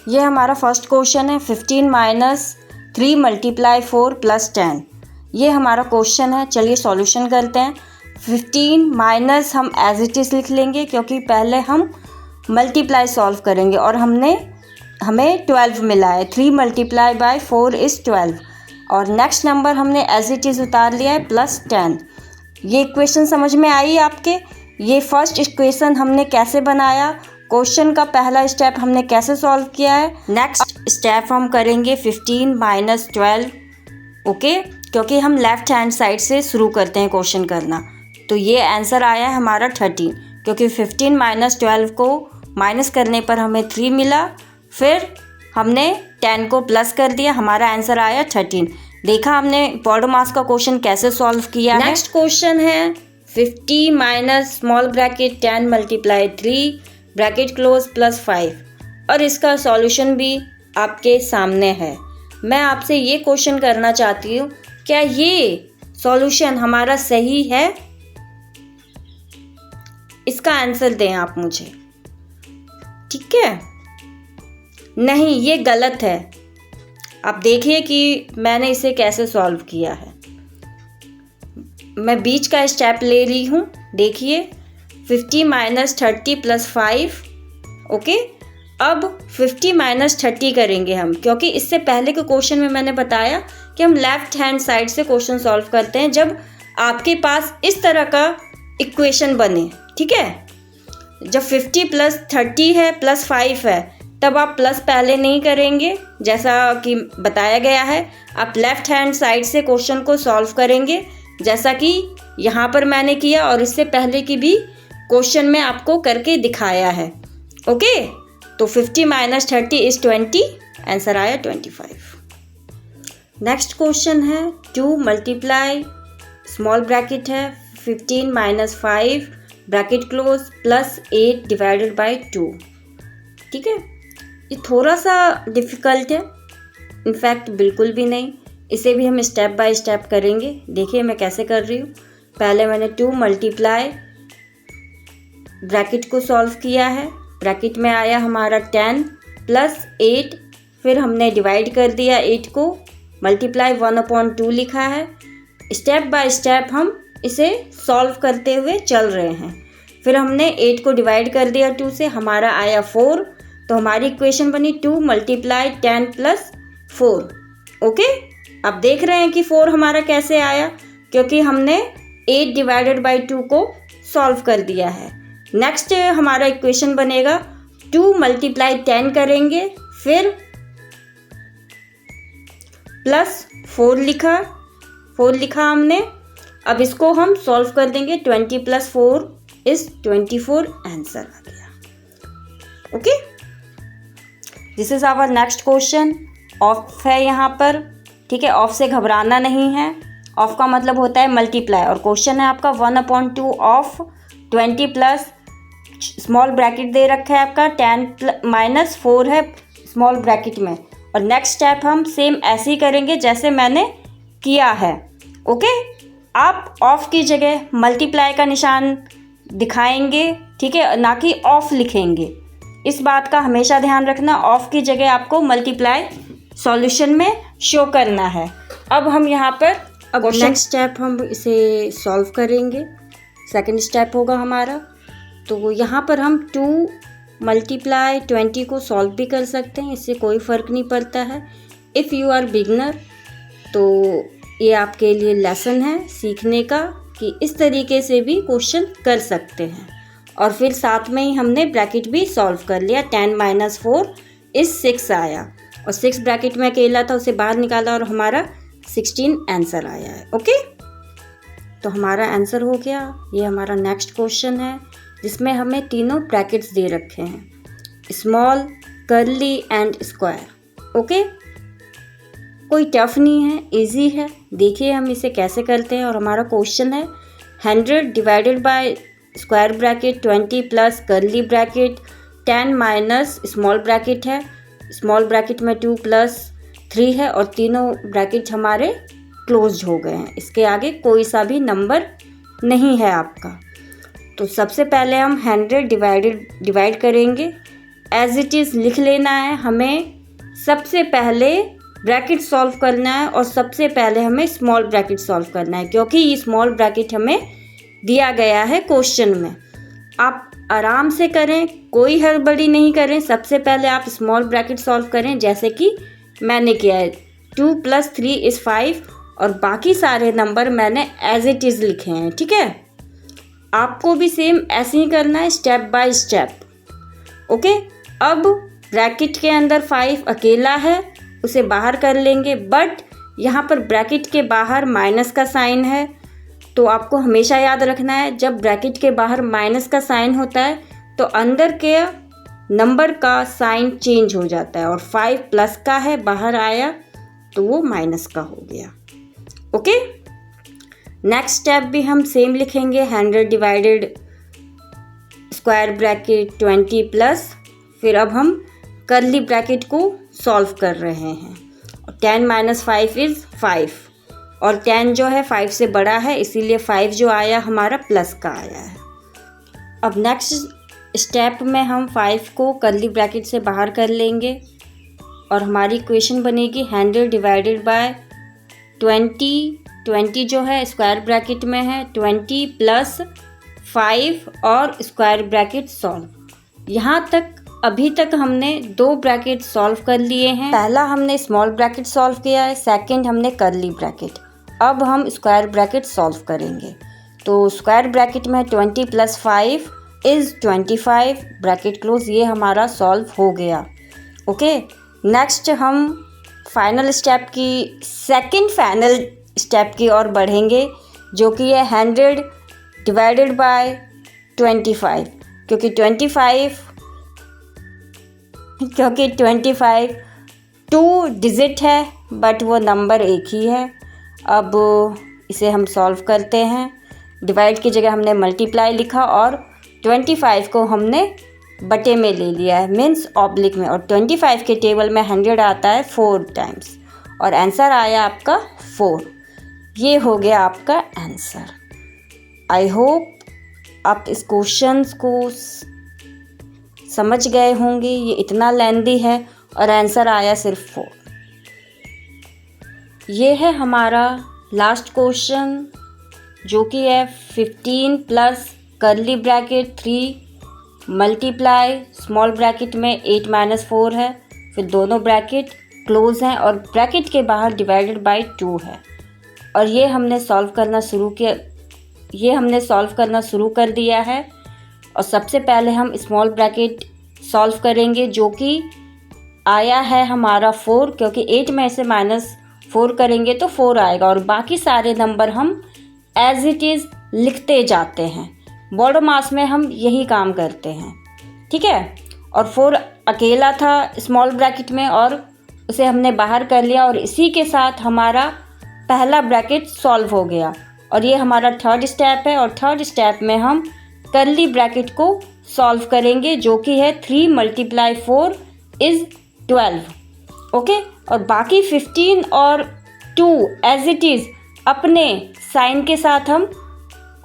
ये हमारा first question है 15 माइनस 3 मल्टीप्लाई 4 प्लस 10। ये हमारा क्वेश्चन है। चलिए सॉल्यूशन करते हैं। 15 माइनस हम एज इट इज़ लिख लेंगे क्योंकि पहले हम मल्टीप्लाई सॉल्व करेंगे और हमें 12 मिला है। 3 मल्टीप्लाई बाय 4 इज़ 12 और नेक्स्ट नंबर हमने एज इट इज़ उतार लिया है प्लस 10। ये इक्वेशन समझ में आई आपके? ये फर्स्ट इक्वेशन हमने कैसे बनाया, क्वेश्चन का पहला स्टेप हमने कैसे सॉल्व किया है। नेक्स्ट स्टेप हम करेंगे 15 माइनस 12, ओके, क्योंकि हम लेफ्ट हैंड साइड से शुरू करते हैं क्वेश्चन करना। तो ये आंसर आया है हमारा 13, क्योंकि 15 माइनस 12 को माइनस करने पर हमें 3 मिला, फिर हमने 10 को प्लस कर दिया, हमारा आंसर आया 13। देखा हमने पॉडोमास का क्वेश्चन कैसे सॉल्व किया है। नेक्स्ट क्वेश्चन है 50 minus small bracket 10 multiply 3 bracket close plus 5 और इसका सॉल्यूशन भी आपके सामने है। मैं आपसे ये क्वेश्चन करना चाहती हूँ, क्या ये सॉल्यूशन हमारा सही है? इसका आंसर दें आप मुझे, ठीक है? नहीं, ये गलत है। आप देखिए कि मैंने इसे कैसे सॉल्व किया है। मैं बीच का स्टेप ले रही हूँ। देखिए 50 माइनस 30 प्लस 5, ओके। अब 50 माइनस 30 करेंगे हम, क्योंकि इससे पहले के क्वेश्चन में मैंने बताया कि हम लेफ्ट हैंड साइड से क्वेश्चन सॉल्व करते हैं जब आपके पास इस तरह का इक्वेशन बने, ठीक है। जब 50 प्लस 30 है प्लस 5 है, तब आप प्लस पहले नहीं करेंगे जैसा कि बताया गया है। आप लेफ्ट हैंड साइड से क्वेश्चन को सॉल्व करेंगे जैसा कि यहाँ पर मैंने किया और इससे पहले की भी क्वेश्चन में आपको करके दिखाया है, ओके। तो 50 माइनस 30 इज़ 20, आंसर आया 25। नेक्स्ट क्वेश्चन है 2 मल्टीप्लाई स्मॉल ब्रैकेट है 15 minus 5 bracket close plus 8 divided by 2, ठीक है। ये थोड़ा सा डिफ़िकल्ट है, इनफैक्ट बिल्कुल भी नहीं। इसे भी हम स्टेप बाय स्टेप करेंगे। देखिए मैं कैसे कर रही हूँ। पहले मैंने 2 मल्टीप्लाई ब्रैकेट को सॉल्व किया है, ब्रैकेट में आया हमारा 10 प्लस 8, फिर हमने डिवाइड कर दिया 8 को, मल्टीप्लाई 1/2 लिखा है। स्टेप बाय स्टेप हम इसे सॉल्व करते हुए चल रहे हैं। फिर हमने 8 को डिवाइड कर दिया 2 से, हमारा आया 4। तो हमारी इक्वेशन बनी 2 मल्टीप्लाई 10 प्लस 4, ओके। अब देख रहे हैं कि 4 हमारा कैसे आया, क्योंकि हमने 8 डिवाइडेड बाई 2 को सॉल्व कर दिया है। नेक्स्ट हमारा इक्वेशन बनेगा 2 मल्टीप्लाई 10 करेंगे, फिर प्लस 4 लिखा हमने। अब इसको हम सॉल्व कर देंगे। 20 प्लस 4 इज़ 24, आंसर आ गया, okay. This is our next question. ऑफ है यहाँ पर, ठीक है। ऑफ से घबराना नहीं है। ऑफ का मतलब होता है मल्टीप्लाई और क्वेश्चन है आपका 1/2 ऑफ 20 प्लस स्मॉल ब्रैकेट दे रखा है आपका 10 माइनस 4 है स्मॉल ब्रैकेट में। और नेक्स्ट स्टेप हम सेम ऐसे ही करेंगे जैसे मैंने किया है, ओके। आप ऑफ की जगह मल्टीप्लाई का निशान दिखाएंगे, ठीक है, ना कि ऑफ लिखेंगे। इस बात का हमेशा ध्यान रखना। ऑफ की जगह आपको मल्टीप्लाई सॉल्यूशन में शो करना है। अब हम यहाँ पर नेक्स्ट स्टेप हम इसे सॉल्व करेंगे। सेकंड स्टेप होगा हमारा। तो यहाँ पर हम 2 मल्टीप्लाई 20 को सॉल्व भी कर सकते हैं, इससे कोई फ़र्क नहीं पड़ता है। इफ़ यू आर बिगनर, तो ये आपके लिए लेसन है सीखने का कि इस तरीके से भी क्वेश्चन कर सकते हैं। और फिर साथ में ही हमने ब्रैकेट भी सॉल्व कर लिया। 10 माइनस 4 इज़ 6 आया और 6 ब्रैकेट में अकेला था, उसे बाहर निकाला और हमारा 16 आंसर आया है, ओके। तो हमारा आंसर हो गया। ये हमारा नेक्स्ट क्वेश्चन है जिसमें हमें तीनों ब्रैकेट्स दे रखे हैं, small, curly and square, okay. कोई टफ नहीं है, इजी है। देखिए हम इसे कैसे करते हैं। और हमारा क्वेश्चन है 100 divided by square bracket 20 plus curly bracket 10 minus small bracket है, स्मॉल ब्रैकेट में 2 प्लस 3 है और तीनों ब्रैकेट हमारे क्लोज हो गए हैं। इसके आगे कोई सा भी नंबर नहीं है आपका। तो सबसे पहले हम 100 डिवाइड करेंगे एज इट इज़ लिख लेना है। हमें सबसे पहले ब्रैकेट सॉल्व करना है और सबसे पहले हमें स्मॉल ब्रैकेट सॉल्व करना है, क्योंकि ये स्मॉल ब्रैकेट हमें दिया गया है क्वेश्चन में। आप आराम से करें, कोई हड़बड़ी नहीं करें। सबसे पहले आप स्मॉल ब्रैकेट सॉल्व करें, जैसे कि मैंने किया है। 2 + 3 = 5 और बाकी सारे नंबर मैंने एज इट इज़ लिखे हैं, ठीक है। आपको भी सेम ऐसे ही करना है, स्टेप बाय स्टेप। ओके, अब ब्रैकेट के अंदर 5 अकेला है, उसे बाहर कर लेंगे, बट यहाँ पर ब्रैकेट के बाहर माइनस का साइन है। तो आपको हमेशा याद रखना है, जब ब्रैकेट के बाहर माइनस का साइन होता है तो अंदर के नंबर का साइन चेंज हो जाता है, और 5 प्लस का है, बाहर आया तो वो माइनस का हो गया। ओके, नेक्स्ट स्टेप भी हम सेम लिखेंगे। 100 डिवाइडेड स्क्वायर ब्रैकेट 20 प्लस, फिर अब हम कर्ली ब्रैकेट को सॉल्व कर रहे हैं। 10 - 5 = 5 और 10 जो है 5 से बड़ा है, इसीलिए 5 जो आया हमारा प्लस का आया है। अब नेक्स्ट स्टेप में हम 5 को कर्ली ब्रैकेट से बाहर कर लेंगे और हमारी इक्वेशन बनेगी 100 डिवाइडेड बाय 20। 20 जो है स्क्वायर ब्रैकेट में है, 20 प्लस 5 और स्क्वायर ब्रैकेट सॉल्व। यहाँ तक अभी तक हमने 2 ब्रैकेट सॉल्व कर लिए हैं। पहला हमने स्मॉल ब्रैकेट सॉल्व किया है, सेकंड हमने कर्ली ब्रैकेट। अब हम स्क्वायर ब्रैकेट सॉल्व करेंगे। तो स्क्वायर ब्रैकेट में 20 + 5 = 25, ब्रैकेट क्लोज। ये हमारा सॉल्व हो गया। ओके, नेक्स्ट हम फाइनल स्टेप की सेकंड फाइनल स्टेप की ओर बढ़ेंगे, जो कि है 100 डिवाइडेड बाय 25, क्योंकि 25 2 डिजिट है, बट वो नंबर एक ही है। अब इसे हम सॉल्व करते हैं। डिवाइड की जगह हमने मल्टीप्लाई लिखा और 25 को हमने बटे में ले लिया है, मीन्स ऑब्लिक में, और 25 के टेबल में 100 आता है 4 टाइम्स और आंसर आया आपका 4। ये हो गया आपका आंसर। आई होप आप इस क्वेश्चन को समझ गए होंगे। ये इतना लेंदी है और आंसर आया सिर्फ 4। ये है हमारा लास्ट क्वेश्चन, जो कि है 15 plus curly bracket 3 multiply small bracket में 8 - 4 है, फिर दोनों ब्रैकेट क्लोज हैं और ब्रैकेट के बाहर डिवाइडेड बाय 2 है। और ये हमने सॉल्व करना शुरू कर दिया है। और सबसे पहले हम स्मॉल ब्रैकेट सॉल्व करेंगे, जो कि आया है हमारा 4, क्योंकि 8 में से -4 करेंगे तो 4 आएगा, और बाकी सारे नंबर हम एज इट इज़ लिखते जाते हैं। बॉडो मास में हम यही काम करते हैं, ठीक है। और 4 अकेला था स्मॉल ब्रैकेट में और उसे हमने बाहर कर लिया, और इसी के साथ हमारा पहला ब्रैकेट सॉल्व हो गया। और ये हमारा थर्ड स्टेप है, और थर्ड स्टेप में हम कर्ली ब्रैकेट को सॉल्व करेंगे, जो कि है 3 × 4 = 12। ओके, और बाकी 15 और 2 एज इट इज़ अपने साइन के साथ हम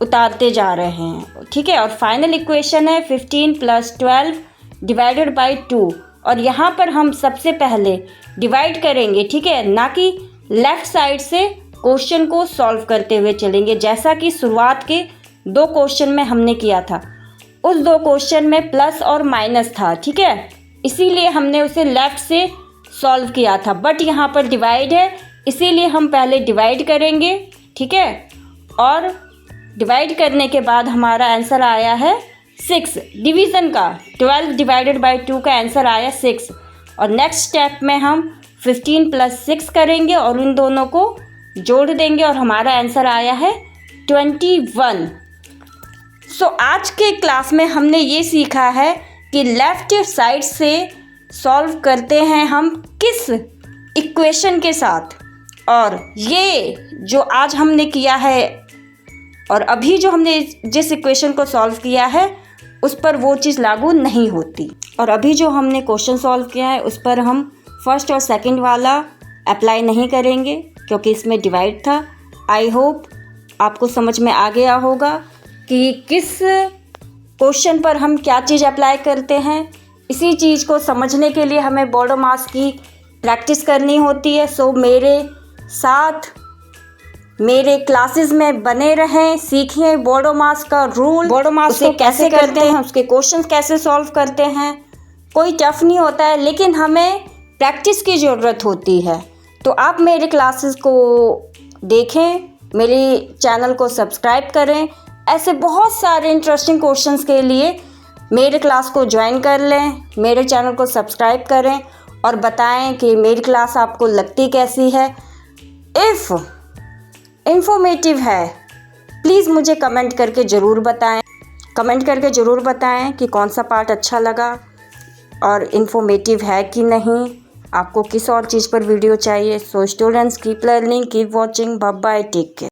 उतारते जा रहे हैं, ठीक है। और फाइनल इक्वेशन है 15 + 12 डिवाइडेड बाय 2, और यहाँ पर हम सबसे पहले डिवाइड करेंगे, ठीक है, ना कि लेफ़्ट साइड से क्वेश्चन को सॉल्व करते हुए चलेंगे, जैसा कि शुरुआत के 2 क्वेश्चन में हमने किया था। उस 2 क्वेश्चन में प्लस और माइनस था, ठीक है, इसीलिए हमने उसे लेफ़्ट से सॉल्व किया था। बट यहाँ पर डिवाइड है, इसीलिए हम पहले डिवाइड करेंगे, ठीक है। और डिवाइड करने के बाद हमारा आंसर आया है 6। डिवीज़न का 12 डिवाइडेड बाय 2 का आंसर आया 6। और नेक्स्ट स्टेप में हम 15 + 6 करेंगे और उन दोनों को जोड़ देंगे, और हमारा आंसर आया है 21। सो आज के क्लास में हमने ये सीखा है कि लेफ़्ट साइड से सॉल्व करते हैं हम किस इक्वेशन के साथ, और ये जो आज हमने किया है और अभी जो हमने जिस इक्वेशन को सॉल्व किया है उस पर वो चीज़ लागू नहीं होती। और अभी जो हमने क्वेश्चन सॉल्व किया है उस पर हम फर्स्ट और सेकंड वाला अप्लाई नहीं करेंगे, क्योंकि इसमें डिवाइड था। आई होप आपको समझ में आ गया होगा कि किस क्वेश्चन पर हम क्या चीज़ अप्लाई करते हैं। इसी चीज़ को समझने के लिए हमें बोडो मास की प्रैक्टिस करनी होती है। सो मेरे साथ मेरे क्लासेस में बने रहें, सीखें बोडो मास का रूल, बोडो मास को कैसे करते हैं, उसके क्वेश्चंस कैसे सॉल्व करते हैं। कोई टफ नहीं होता है, लेकिन हमें प्रैक्टिस की ज़रूरत होती है। तो आप मेरे क्लासेस को देखें, मेरे चैनल को सब्सक्राइब करें। ऐसे बहुत सारे इंटरेस्टिंग क्वेश्चंस के लिए मेरे क्लास को ज्वाइन कर लें, मेरे चैनल को सब्सक्राइब करें और बताएं कि मेरी क्लास आपको लगती कैसी है। इफ़ इंफॉर्मेटिव है प्लीज़ मुझे कमेंट करके ज़रूर बताएं कि कौन सा पार्ट अच्छा लगा और इंफॉर्मेटिव है कि नहीं, आपको किस और चीज़ पर वीडियो चाहिए। So students keep learning, keep watching, bye bye, take care.